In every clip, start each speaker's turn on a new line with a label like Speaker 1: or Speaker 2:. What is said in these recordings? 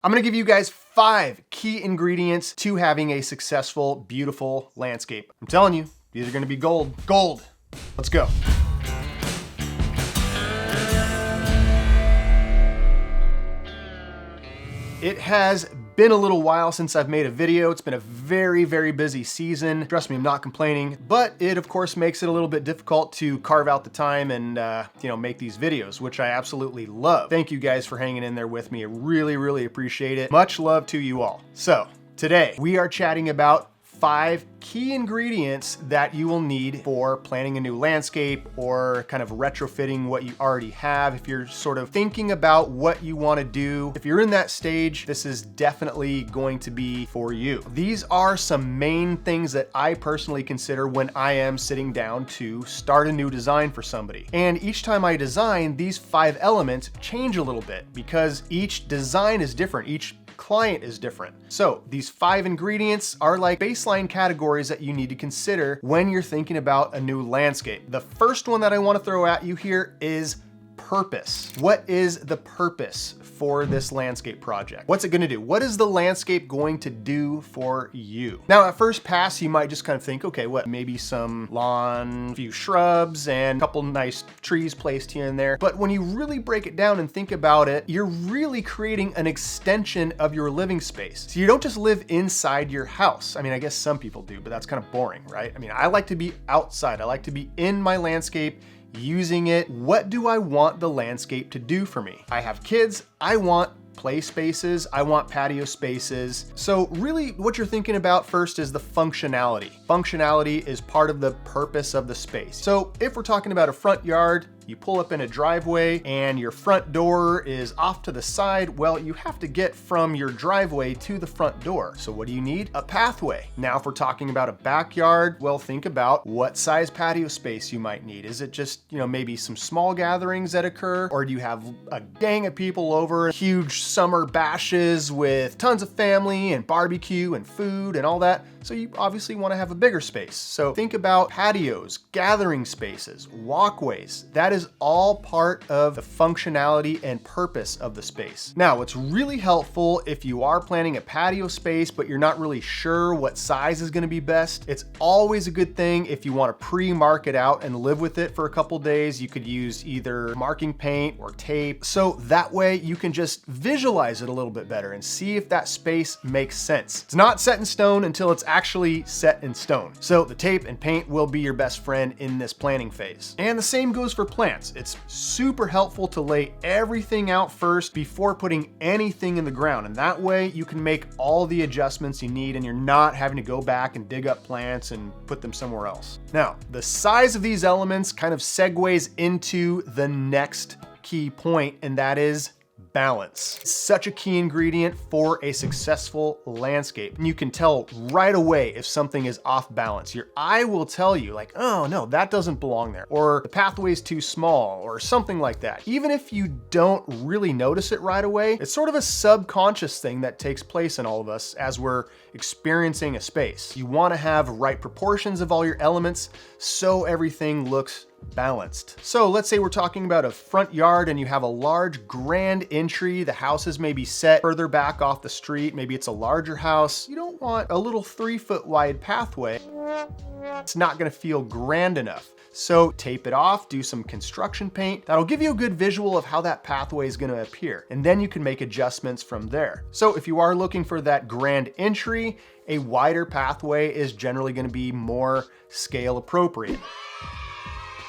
Speaker 1: I'm gonna give you guys 5 key ingredients to having a successful, beautiful landscape. I'm telling you, these are gonna be gold. Gold. Let's go. It has been a little while since I've made a video. It's been a very, very busy season. Trust me, I'm not complaining, but it of course makes it a little bit difficult to carve out the time and make these videos, which I absolutely love. Thank you guys for hanging in there with me. I really, really appreciate it. Much love to you all. So today we are chatting about 5 key ingredients that you will need for planning a new landscape or kind of retrofitting what you already have. If you're sort of thinking about what you want to do, if you're in that stage, this is definitely going to be for you. These are some main things that I personally consider when I am sitting down to start a new design for somebody. And each time I design, these 5 elements change a little bit because each design is different. Each client is different. So these 5 ingredients are like baseline categories that you need to consider when you're thinking about a new landscape. The first one that I want to throw at you here is purpose. What is the purpose for this landscape project? What's it going to do? What is the landscape going to do for you? Now, at first pass, you might just kind of think, okay, what? Maybe some lawn, a few shrubs, and a couple nice trees placed here and there. But when you really break it down and think about it, you're really creating an extension of your living space. So you don't just live inside your house. I mean, I guess some people do, but that's kind of boring, right? I mean, I like to be outside. I like to be in my landscape, using it. What do I want the landscape to do for me? I have kids. I want play spaces. I want patio spaces. So really what you're thinking about first is the functionality. Functionality is part of the purpose of the space. So if we're talking about a front yard, you pull up in a driveway and your front door is off to the side, well, you have to get from your driveway to the front door. So what do you need? A pathway. Now, if we're talking about a backyard, well, think about what size patio space you might need. Is it just, maybe some small gatherings that occur, or do you have a gang of people over, huge summer bashes with tons of family and barbecue and food and all that? So you obviously want to have a bigger space. So think about patios, gathering spaces, walkways. That is all part of the functionality and purpose of the space. Now, what's really helpful if you are planning a patio space, but you're not really sure what size is going to be best, it's always a good thing if you want to pre-mark it out and live with it for a couple days. You could use either marking paint or tape. So that way you can just visualize it a little bit better and see if that space makes sense. It's not set in stone until it's actually set in stone. So the tape and paint will be your best friend in this planning phase. And the same goes for plants. It's super helpful to lay everything out first before putting anything in the ground. And that way you can make all the adjustments you need and you're not having to go back and dig up plants and put them somewhere else. Now, the size of these elements kind of segues into the next key point, and that is balance. Such a key ingredient for a successful landscape. And you can tell right away if something is off balance. Your eye will tell you like, oh no, that doesn't belong there. Or the pathway is too small or something like that. Even if you don't really notice it right away, it's sort of a subconscious thing that takes place in all of us as we're experiencing a space. You want to have right proportions of all your elements so everything looks balanced. So let's say we're talking about a front yard and you have a large grand entry. The house is maybe set further back off the street. Maybe it's a larger house. You don't want a little 3-foot wide pathway. It's not going to feel grand enough. So tape it off, do some construction paint. That'll give you a good visual of how that pathway is going to appear. And then you can make adjustments from there. So if you are looking for that grand entry, a wider pathway is generally going to be more scale appropriate.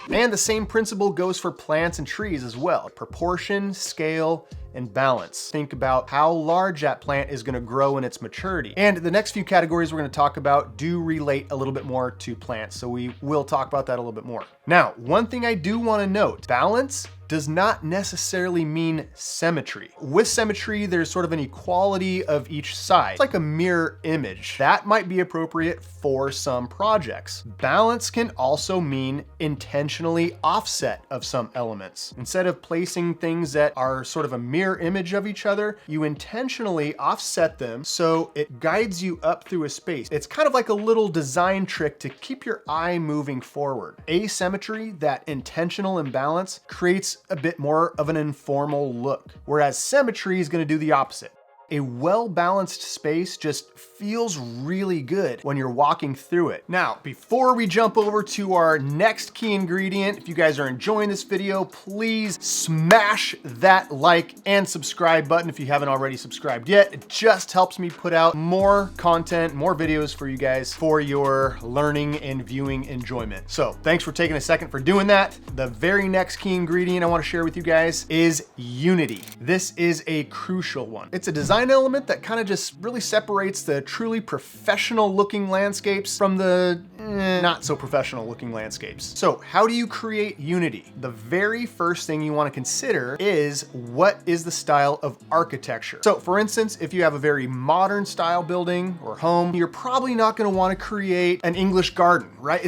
Speaker 1: And the same principle goes for plants and trees as well. Proportion, scale, and balance. Think about how large that plant is going to grow in its maturity. And the next few categories we're going to talk about do relate a little bit more to plants, so we will talk about that a little bit more. Now, one thing I do want to note, balance does not necessarily mean symmetry. With symmetry, there's sort of an equality of each side. It's like a mirror image. That might be appropriate for some projects. Balance can also mean intentionally offset of some elements. Instead of placing things that are sort of a mirror image of each other, you intentionally offset them so it guides you up through a space. It's kind of like a little design trick to keep your eye moving forward. Asymmetry, that intentional imbalance, creates a bit more of an informal look, whereas symmetry is going to do the opposite. a well-balanced space just feels really good when you're walking through it. Now, before we jump over to our next key ingredient, if you guys are enjoying this video, please smash that like and subscribe button if you haven't already subscribed yet. It just helps me put out more content, more videos for you guys for your learning and viewing enjoyment. So thanks for taking a second for doing that. The very next key ingredient I want to share with you guys is unity. This is a crucial one. It's a design element that kind of just really separates the truly professional looking landscapes from the not so professional looking landscapes. So how do you create unity? The very first thing you want to consider is what is the style of architecture. So for instance, if you have a very modern style building or home, you're probably not going to want to create an English garden, right?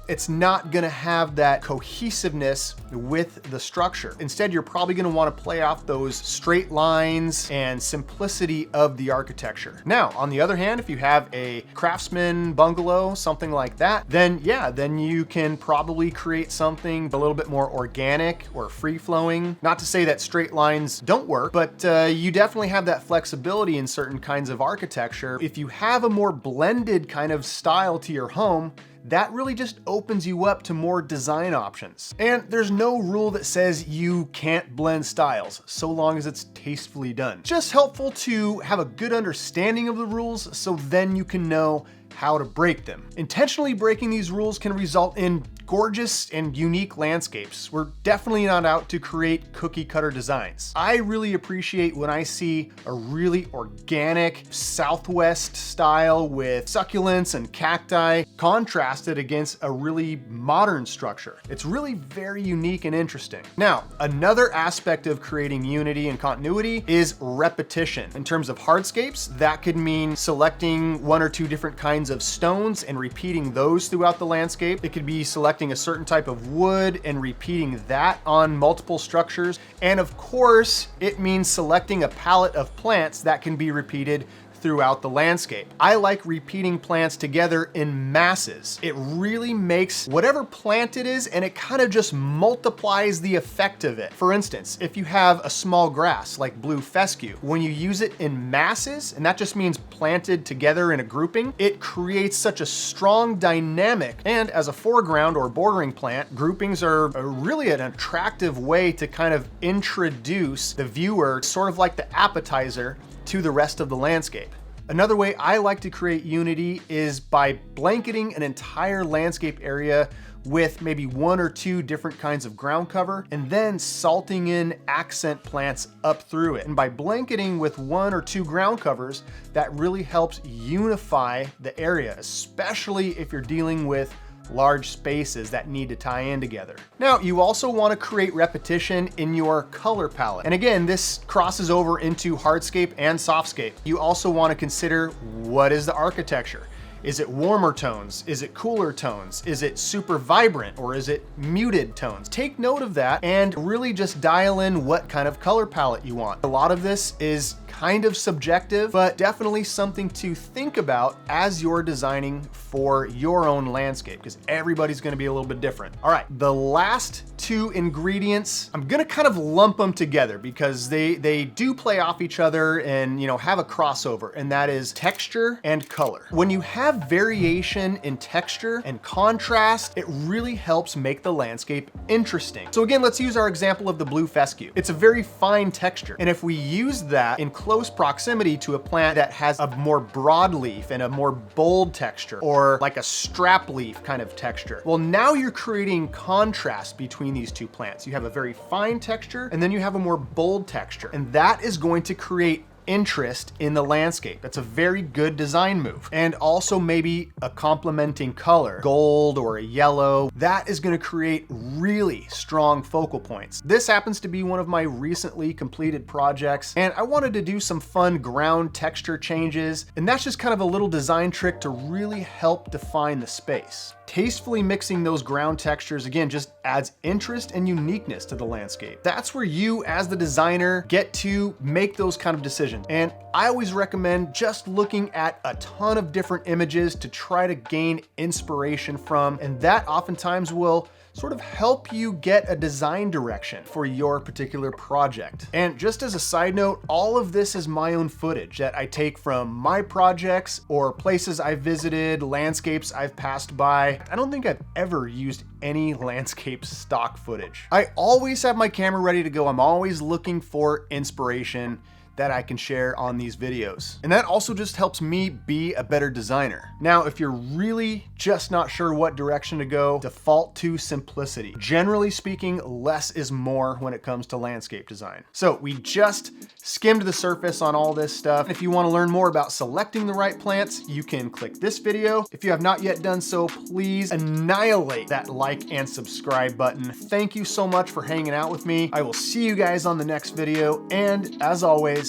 Speaker 1: It's not going to have that cohesiveness with the structure. Instead, you're probably going to want to play off those straight lines and simplicity of the architecture. Now, on the other hand, if you have a craftsman bungalow, something like that, then yeah, then you can probably create something a little bit more organic or free-flowing. Not to say that straight lines don't work, but you definitely have that flexibility in certain kinds of architecture. If you have a more blended kind of style to your home, that really just opens you up to more design options. And there's no rule that says you can't blend styles, so long as it's tastefully done. Just helpful to have a good understanding of the rules so then you can know how to break them. Intentionally breaking these rules can result in gorgeous and unique landscapes. We're definitely not out to create cookie cutter designs. I really appreciate when I see a really organic Southwest style with succulents and cacti contrasted against a really modern structure. It's really very unique and interesting. Now, another aspect of creating unity and continuity is repetition. In terms of hardscapes, that could mean selecting one or two different kinds of stones and repeating those throughout the landscape. It could be selecting a certain type of wood and repeating that on multiple structures. And of course, it means selecting a palette of plants that can be repeated throughout the landscape. I like repeating plants together in masses. It really makes whatever plant it is, and it kind of just multiplies the effect of it. For instance, if you have a small grass like blue fescue, when you use it in masses, and that just means planted together in a grouping, it creates such a strong dynamic. And as a foreground or bordering plant, groupings are really an attractive way to kind of introduce the viewer, sort of like the appetizer, to the rest of the landscape. Another way I like to create unity is by blanketing an entire landscape area with maybe one or two different kinds of ground cover and then salting in accent plants up through it. And by blanketing with one or two ground covers, that really helps unify the area, especially if you're dealing with large spaces that need to tie in together. Now, you also want to create repetition in your color palette. And again, this crosses over into hardscape and softscape. You also want to consider, what is the architecture? Is it warmer tones? Is it cooler tones? Is it super vibrant, or is it muted tones? Take note of that and really just dial in what kind of color palette you want. A lot of this is kind of subjective, but definitely something to think about as you're designing for your own landscape, because everybody's going to be a little bit different. All right, the last two ingredients, I'm going to kind of lump them together because they do play off each other and, you know, have a crossover, and that is texture and color. When you have variation in texture and contrast, it really helps make the landscape interesting. So again, let's use our example of the blue fescue. It's a very fine texture, and if we use that in close proximity to a plant that has a more broad leaf and a more bold texture, or like a strap leaf kind of texture, well, now you're creating contrast between these two plants. You have a very fine texture, and then you have a more bold texture, and that is going to create interest in the landscape. That's a very good design move. And also maybe a complementing color, gold or a yellow, that is going to create really strong focal points. This happens to be one of my recently completed projects, and I wanted to do some fun ground texture changes, and that's just kind of a little design trick to really help define the space. Tastefully mixing those ground textures, again, just adds interest and uniqueness to the landscape. That's where you, as the designer, get to make those kind of decisions. design. And I always recommend just looking at a ton of different images to try to gain inspiration from, and that oftentimes will sort of help you get a design direction for your particular project. And just as a side note, all of this is my own footage that I take from my projects or places I've visited, landscapes I've passed by. I don't think I've ever used any landscape stock footage. I always have my camera ready to go. I'm always looking for inspiration that I can share on these videos. And that also just helps me be a better designer. Now, if you're really just not sure what direction to go, default to simplicity. Generally speaking, less is more when it comes to landscape design. So we just skimmed the surface on all this stuff. If you want to learn more about selecting the right plants, you can click this video. If you have not yet done so, please annihilate that like and subscribe button. Thank you so much for hanging out with me. I will see you guys on the next video. And as always,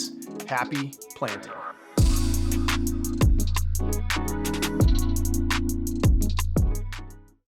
Speaker 1: happy planting.